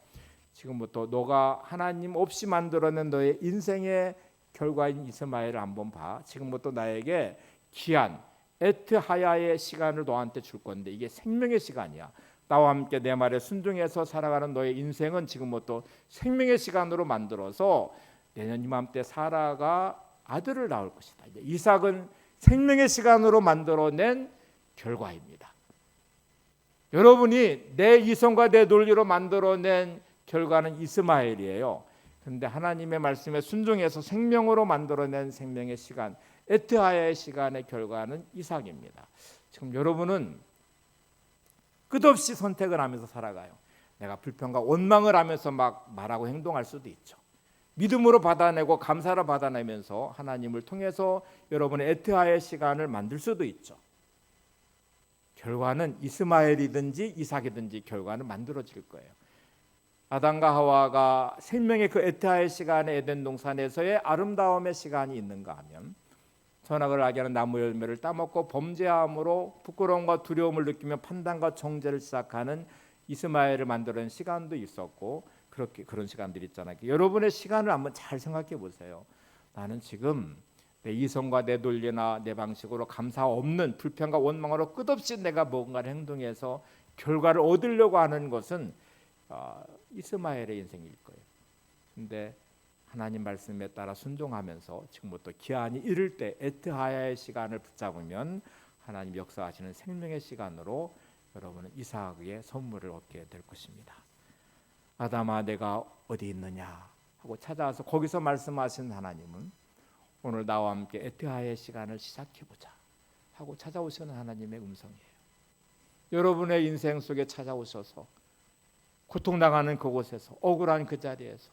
지금부터 너가 하나님 없이 만들어낸 너의 인생의 결과인 이스마엘을 한번 봐. 지금부터 나에게 기한 에트하야의 시간을 너한테 줄 건데 이게 생명의 시간이야. 나와 함께 내 말에 순종해서 살아가는 너의 인생은 지금부터 생명의 시간으로 만들어서 내년 이맘때 사라가 아들을 낳을 것이다. 이제 이삭은 생명의 시간으로 만들어낸 결과입니다. 여러분이 내 이성과 내 논리로 만들어낸 결과는 이스마엘이에요. 그런데 하나님의 말씀에 순종해서 생명으로 만들어낸 생명의 시간, 에트하야의 시간의 결과는 이삭입니다. 지금 여러분은 끝없이 선택을 하면서 살아가요. 내가 불평과 원망을 하면서 막 말하고 행동할 수도 있죠. 믿음으로 받아내고 감사로 받아내면서 하나님을 통해서 여러분의 에트하야의 시간을 만들 수도 있죠. 결과는 이스마엘이든지 이삭이든지 결과는 만들어질 거예요. 아담과 하와가 생명의 그 에타의 시간에 에덴 동산에서의 아름다움의 시간이 있는가 하면 선악을 알게 하는 나무 열매를 따먹고 범죄함으로 부끄러움과 두려움을 느끼며 판단과 정죄를 시작하는 이스마엘을 만드는 시간도 있었고 그런 시간들이 있잖아요. 여러분의 시간을 한번 잘 생각해 보세요. 나는 지금 내 이성과 내 논리나 내 방식으로 감사 없는 불평과 원망으로 끝없이 내가 뭔가를 행동해서 결과를 얻으려고 하는 것은 이스마엘의 인생일 거예요. 근데 하나님 말씀에 따라 순종하면서 지금부터 기한이 이를 때 에트하야의 시간을 붙잡으면 하나님 역사하시는 생명의 시간으로 여러분은 이삭의 선물을 얻게 될 것입니다. 아담아 내가 어디 있느냐 하고 찾아와서 거기서 말씀하신 하나님은 오늘 나와 함께 에트하야의 시간을 시작해보자 하고 찾아오시는 하나님의 음성이에요. 여러분의 인생 속에 찾아오셔서 고통당하는 그곳에서 억울한 그 자리에서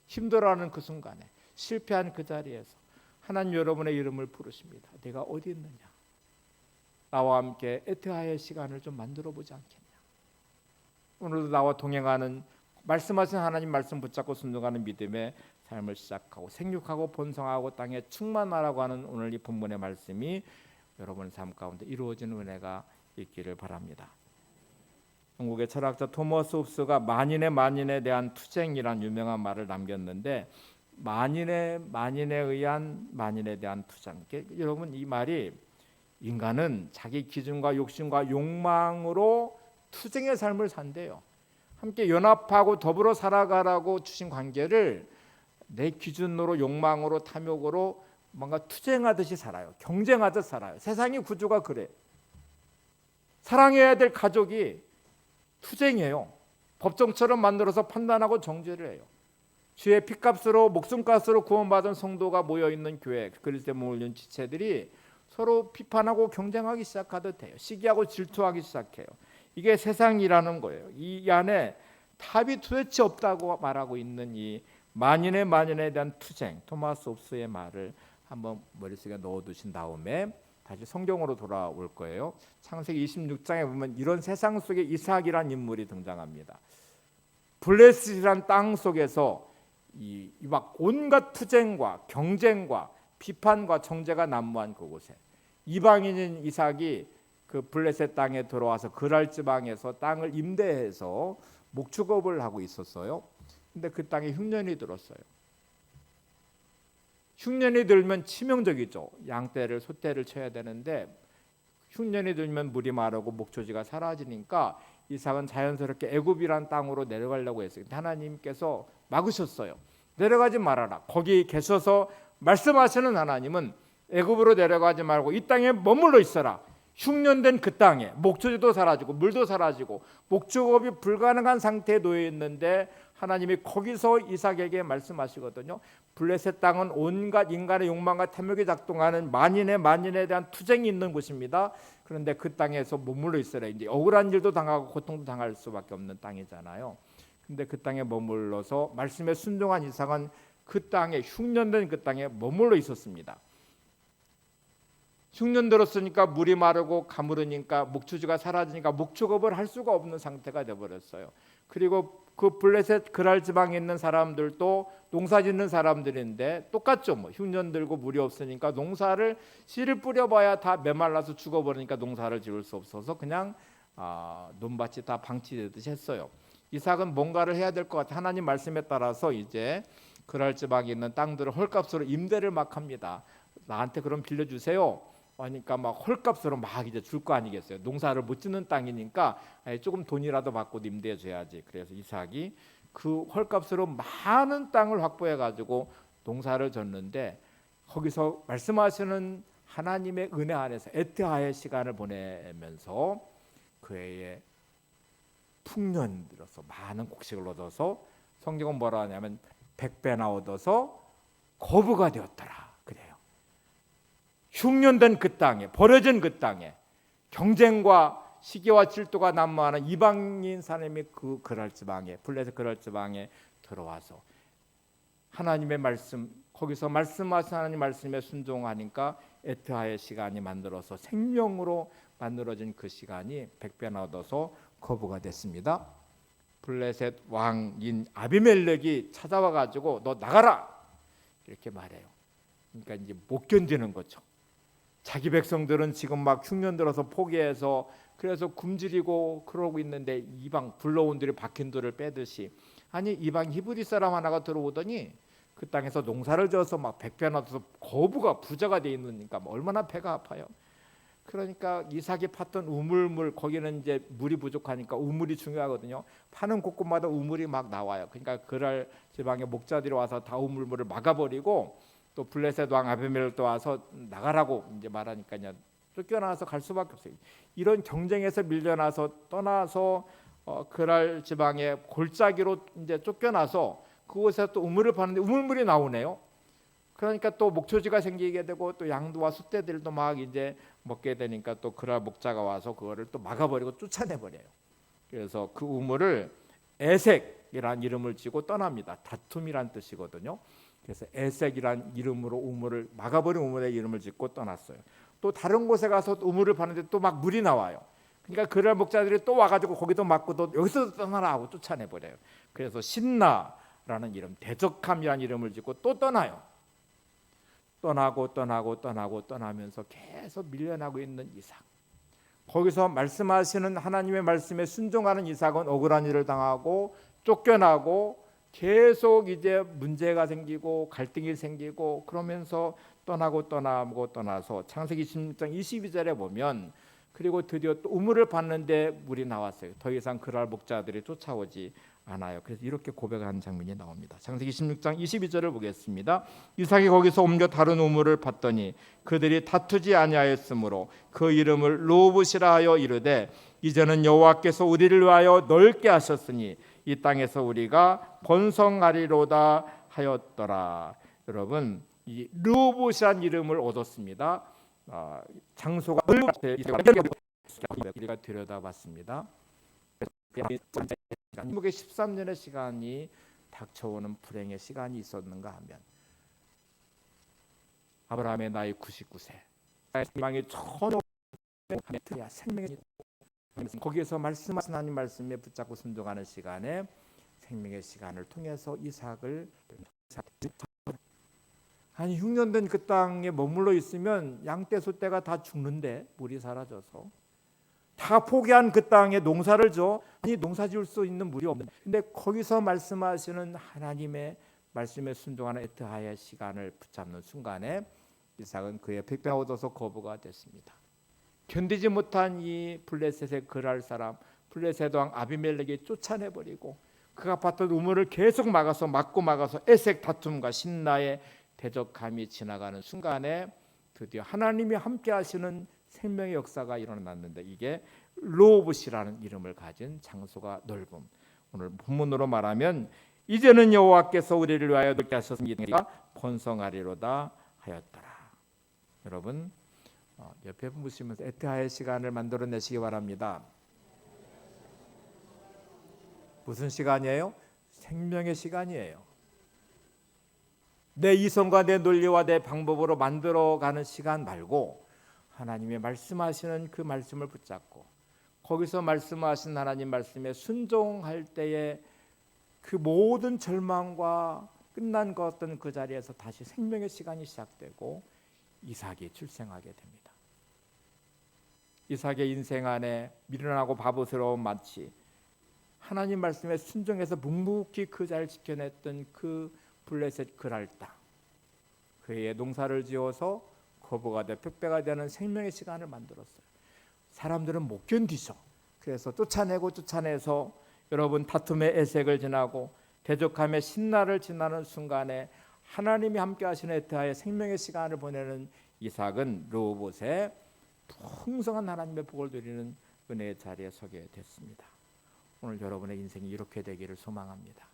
힘들어하는 그 순간에 실패한 그 자리에서 하나님 여러분의 이름을 부르십니다. 내가 어디 있느냐? 나와 함께 에트하야의 시간을 좀 만들어 보지 않겠냐? 오늘도 나와 동행하는 말씀하신 하나님 말씀 붙잡고 순종하는 믿음의 삶을 시작하고 생육하고 번성하고 땅에 충만하라고 하는 오늘 이 본문의 말씀이 여러분의 삶 가운데 이루어지는 은혜가 있기를 바랍니다. 영국의 철학자 토머스 홉스가 만인에 대한 투쟁이란 유명한 말을 남겼는데 만인에 의한 만인에 대한 투쟁. 여러분 이 말이 인간은 자기 기준과 욕심과 욕망으로 투쟁의 삶을 산대요. 함께 연합하고 더불어 살아가라고 주신 관계를 내 기준으로 욕망으로 탐욕으로 뭔가 투쟁하듯이 살아요. 경쟁하듯 살아요. 세상의 구조가 그래. 사랑해야 될 가족이 투쟁이에요. 법정처럼 만들어서 판단하고 정죄를 해요. 주의 피값으로 목숨값으로 구원받은 성도가 모여있는 교회, 그리스도에 몸을 준 지체들이 서로 비판하고 경쟁하기 시작하듯 해요. 시기하고 질투하기 시작해요. 이게 세상이라는 거예요. 이 안에 답이 도대체 없다고 말하고 있는 이 만인에 대한 투쟁, 토마스 홉스의 말을 한번 머릿속에 넣어두신 다음에 다시 성경으로 돌아올 거예요. 창세기 26장에 보면 이런 세상 속에 이삭이란 인물이 등장합니다. 블레셋이란 땅 속에서 이 막 온갖 투쟁과 경쟁과 비판과 정죄가 난무한 그곳에 이방인인 이삭이 그 블레셋 땅에 들어와서 그랄 지방에서 땅을 임대해서 목축업을 하고 있었어요. 근데 그 땅에 흉년이 들었어요. 흉년이 들면 치명적이죠. 양떼를 소떼를 쳐야 되는데 흉년이 들면 물이 마르고 목초지가 사라지니까 이삭은 자연스럽게 애굽이란 땅으로 내려가려고 했어요. 하나님께서 막으셨어요. 내려가지 말아라. 거기 계셔서 말씀하시는 하나님은 애굽으로 내려가지 말고 이 땅에 머물러 있어라. 흉년된 그 땅에 목초지도 사라지고 물도 사라지고 목축업이 불가능한 상태에 놓여 있는데 하나님이 거기서 이삭에게 말씀하시거든요. 블레셋 땅은 온갖 인간의 욕망과 탐욕이 작동하는 만인에 대한 투쟁이 있는 곳입니다. 그런데 그 땅에서 머물러 있어라. 이제 억울한 일도 당하고 고통도 당할 수밖에 없는 땅이잖아요. 근데 그 땅에 머물러서 말씀에 순종한 이삭은 그 땅에 흉년된 그 땅에 머물러 있었습니다. 흉년 들었으니까 물이 마르고 가무르니까 목초지가 사라지니까 목축업을 할 수가 없는 상태가 되어버렸어요. 그리고 그 블레셋 그랄 지방에 있는 사람들도 농사 짓는 사람들인데 똑같죠. 뭐 흉년 들고 물이 없으니까 농사를 씨를 뿌려봐야 다 메말라서 죽어버리니까 농사를 지을 수 없어서 그냥 논밭이 다 방치되듯이 했어요. 이삭은 뭔가를 해야 될 것 같아. 하나님 말씀에 따라서 이제 그랄 지방에 있는 땅들을 헐값으로 임대를 막 합니다. 나한테 그럼 빌려주세요. 하니까 막 헐값으로 막 이제 줄 거 아니겠어요. 농사를 못 짓는 땅이니까 조금 돈이라도 받고 임대해 줘야지. 그래서 이삭이 그 헐값으로 많은 땅을 확보해 가지고 농사를 졌는데 거기서 말씀하시는 하나님의 은혜 안에서 에트하의 시간을 보내면서 그 해에 풍년 들어서 많은 곡식을 얻어서 성경은 뭐라 하냐면 100배나 얻어서 거부가 되었더라. 흉년된 그 땅에 버려진 그 땅에 경쟁과 시기와 질투가 난무하는 이방인 사람이 그 그랄 지방에 블레셋 그랄 지방에 들어와서 하나님의 말씀 거기서 말씀하신 하나님 말씀에 순종하니까 에트하의 시간이 만들어서 생명으로 만들어진 그 시간이 100배나 얻어서 거부가 됐습니다. 블레셋 왕인 아비멜렉이 찾아와 가지고 너 나가라 이렇게 말해요. 그러니까 이제 못 견디는 거죠. 자기 백성들은 지금 막 흉년 들어서 포기해서 그래서 굶주리고 그러고 있는데 이방 불러온들이 박힌 돌을 빼듯이 아니 이방 히브리 사람 하나가 들어오더니 그 땅에서 농사를 지어서 막 100배나 얻어서 거부가 부자가 돼 있으니까 얼마나 배가 아파요. 그러니까 이삭이 팠던 우물물 거기는 이제 물이 부족하니까 우물이 중요하거든요. 파는 곳곳마다 우물이 막 나와요. 그러니까 그랄 지방에 목자들이 와서 다 우물물을 막아버리고 또 블레셋 왕 아비멜렉도 와서 나가라고 이제 말하니까 쫓겨나서 갈 수밖에 없어요. 이런 경쟁에서 밀려나서 떠나서 그랄 지방의 골짜기로 이제 쫓겨나서 그곳에 또 우물을 파는데 우물물이 나오네요. 그러니까 또 목초지가 생기게 되고 또 양도와 숫대들도 막 이제 먹게 되니까 또 그랄 목자가 와서 그거를 또 막아버리고 쫓아내버려요. 그래서 그 우물을 에색이라는 이름을 지고 떠납니다. 다툼이란 뜻이거든요. 그래서 에색이란 이름으로 우물을 막아버린 우물의 이름을 짓고 떠났어요. 또 다른 곳에 가서 우물을 파는데 또 막 물이 나와요. 그러니까 그랄 목자들이 또 와가지고 거기도 맞고도 여기서 떠나라 하고 쫓아내버려요. 그래서 신나라는 이름, 대적함이라는 이름을 짓고 또 떠나요. 떠나면서 계속 밀려나고 있는 이삭. 거기서 말씀하시는 하나님의 말씀에 순종하는 이삭은 억울한 일을 당하고 쫓겨나고 계속 이제 문제가 생기고 갈등이 생기고 그러면서 떠나서 창세기 16장 22절에 보면 그리고 드디어 또 우물을 봤는데 물이 나왔어요. 더 이상 그랄 목자들이 쫓아오지 않아요. 그래서 이렇게 고백하는 장면이 나옵니다. 창세기 16장 22절을 보겠습니다. 이삭이 거기서 옮겨 다른 우물을 봤더니 그들이 다투지 아니하였으므로 그 이름을 르호봇이라 하여 이르되 이제는 여호와께서 우리를 위하여 넓게 하셨으니 이 땅에서 우리가 번성하리로다 하였더라. 여러분, 이 르호봇이라는 이름을 얻었습니다. 장소가 우리가 들여다봤습니다. 한국의 13년의 시간이 닥쳐오는 불행의 시간이 있었는가 하면 아브라함의 나이 99세, 희망이 전혀 생명이 거기에서 말씀하신 하나님 말씀에 붙잡고 순종하는 시간에 생명의 시간을 통해서 이삭을 한 6년 된 그 땅에 머물러 있으면 양떼 소떼가 다 죽는데 물이 사라져서 다 포기한 그 땅에 농사를 줘. 아니 농사 지을 수 있는 물이 없는데 근데 거기서 말씀하시는 하나님의 말씀에 순종하는 에트하의 시간을 붙잡는 순간에 이삭은 그의 백배가 얻어서 거부가 됐습니다. 견디지 못한 이 블레셋의 그랄 사람 블레셋 왕 아비멜렉이 쫓아내버리고 그가 봤던 우물을 계속 막고 에색 다툼과 신나의 대적함이 지나가는 순간에 드디어 하나님이 함께 하시는 생명의 역사가 일어났는데 이게 르호봇이라는 이름을 가진 장소가 넓음. 오늘 본문으로 말하면 이제는 여호와께서 우리를 위하여 넓게 하셨으니까 번성하리로다 하였더라. 여러분 옆에 보시면서 에트하의 시간을 만들어내시기 바랍니다. 무슨 시간이에요? 생명의 시간이에요. 내 이성과 내 논리와 내 방법으로 만들어가는 시간 말고 하나님의 말씀하시는 그 말씀을 붙잡고 거기서 말씀하신 하나님 말씀에 순종할 때에 그 모든 절망과 끝난 것 같던 그 자리에서 다시 생명의 시간이 시작되고 이삭이 출생하게 됩니다. 이삭의 인생 안에 미련하고 바보스러운 마치 하나님 말씀에 순종해서 묵묵히 그 자리를 지켜냈던 그 블레셋 그랄 땅 그의 농사를 지어서 거부가 돼 벽배가 되는 생명의 시간을 만들었어요. 사람들은 못 견디죠. 그래서 쫓아내서 여러분 다툼의 애색을 지나고 대적함의 신나를 지나는 순간에 하나님이 함께 하시는 에트하의 생명의 시간을 보내는 이삭은 르호봇의 풍성한 하나님의 복을 누리는 은혜의 자리에 서게 됐습니다. 오늘 여러분의 인생이 이렇게 되기를 소망합니다.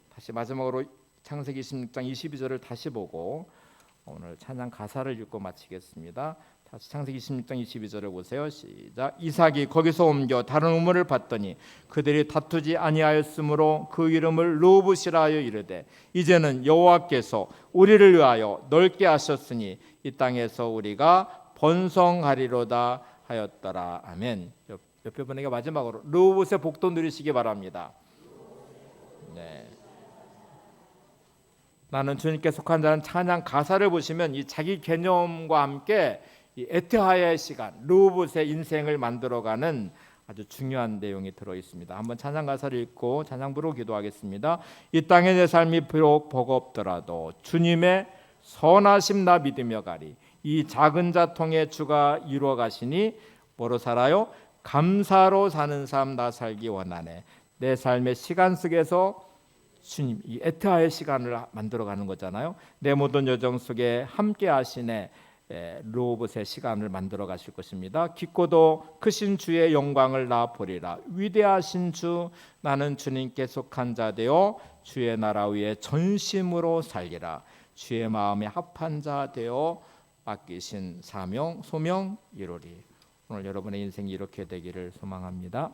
다시 마지막으로 창세기 16장 22절을 다시 보고 오늘 찬양 가사를 읽고 마치겠습니다. 다시 창세기 16장 22절을 보세요. 시작. 이삭이 거기서 옮겨 다른 우물을 봤더니 그들이 다투지 아니하였으므로 그 이름을 르호봇이라 하여 이르되 이제는 여호와께서 우리를 위하여 넓게 하셨으니 이 땅에서 우리가 번성하리로다 하였더라. 아멘. 옆에 분에게 마지막으로 르호봇의 복도 누리시기 바랍니다. 네. 나는 주님께 속한 자는 찬양 가사를 보시면 이 자기 개념과 함께 이 에트하의 시간, 르호봇의 인생을 만들어가는 아주 중요한 내용이 들어 있습니다. 한번 찬양 가사를 읽고 찬양 부르고 기도하겠습니다. 이 땅에 내 삶이 비록 버겁더라도 주님의 선하심 나 믿으며 가리. 이 작은 자통의 주가 이루어 가시니 뭐로 살아요? 감사로 사는 삶 나 살기 원하네. 내 삶의 시간 속에서 주님 이 에트하의 시간을 만들어가는 거잖아요. 내 모든 여정 속에 함께 하시네. 르호봇의 시간을 만들어 가실 것입니다. 깊고도 크신 주의 영광을 나 보리라. 위대하신 주 나는 주님께 속한 자 되어 주의 나라 위에 전심으로 살리라. 주의 마음에 합한 자 되어 맡기신 사명 소명 이루리. 오늘 여러분의 인생이 이렇게 되기를 소망합니다.